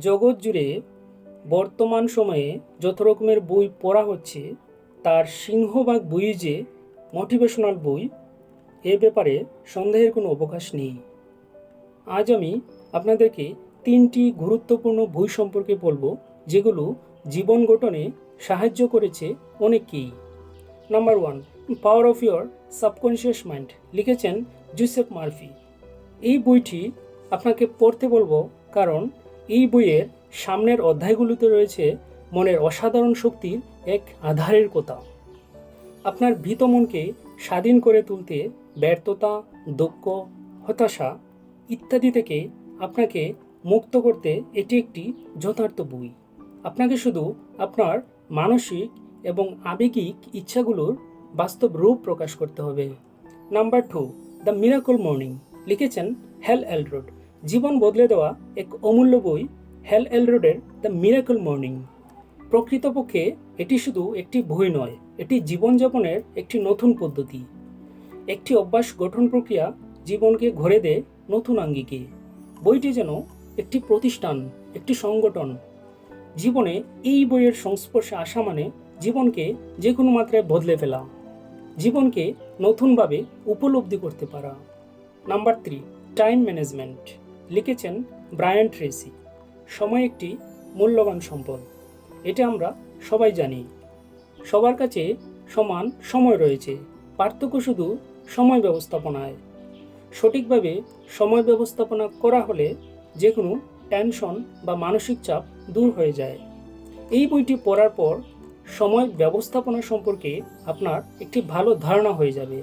জগৎ জুড়ে বর্তমান সময়ে যত রকমের বই পড়া হচ্ছে তার সিংহভাগ বই যে মোটিভেশনাল বই এ ব্যাপারে সন্দেহের কোনো অবকাশ নেই। আজ আমি আপনাদেরকে 3টি গুরুত্বপূর্ণ বই সম্পর্কে বলবো যেগুলো জীবন গঠনে সাহায্য করেছে অনেককেই। Number 1, power of your subconscious mind, লিখেছেন জোসেফ মার্ফি। এই বইটি আপনাকে পড়তে বলবো কারণ এই বইয়ের সামনের অধ্যায়গুলোতে রয়েছে মনের অসাধারণ শক্তির এক আধারের কথা। আপনার ভীত মনকে স্বাধীন করে তুলতে ব্যর্থতা, দুঃখ, হতাশা ইত্যাদি থেকে আপনাকে মুক্ত করতে এটি একটি যথার্থ বই। আপনাকে শুধু আপনার মানসিক এবং আবেগিক ইচ্ছাগুলোর বাস্তব রূপ প্রকাশ করতে হবে। নাম্বার 2, দ্য মিরাকল মর্নিং, লিখেছেন হ্যাল এলরড। জীবন বদলে দেওয়া এক অমূল্য বই হ্যাল এলরডের দ্য মিরাকল মর্নিং। প্রকৃতপক্ষে এটি শুধু একটি বই নয়, এটি জীবনযাপনের একটি নতুন পদ্ধতি। একটি অভ্যাস গঠন প্রক্রিয়া জীবনকে ঘরে দেয় নতুন আঙ্গিকে। বইটি যেন একটি প্রতিষ্ঠান, একটি সংগঠন। জীবনে এই বইয়ের সংস্পর্শে আসা মানে জীবনকে যে কোনো মাত্রায় বদলে ফেলা, জীবনকে নতুনভাবে উপলব্ধি করতে পারা। নাম্বার 3, টাইম ম্যানেজমেন্ট, লিখেছেন ব্রায়ান ট্রেসি। সময় একটি মূল্যবান সম্পদ, এটা আমরা সবাই জানি। সবার কাছে সমান সময় রয়েছে, পার্থক্য শুধু সময় ব্যবস্থাপনায়। সঠিকভাবে সময় ব্যবস্থাপনা করা হলে যে কোনো টেনশন বা মানসিক চাপ দূর হয়ে যায়। এই বইটি পড়ার পর সময় ব্যবস্থাপনা সম্পর্কে আপনার একটি ভালো ধারণা হয়ে যাবে।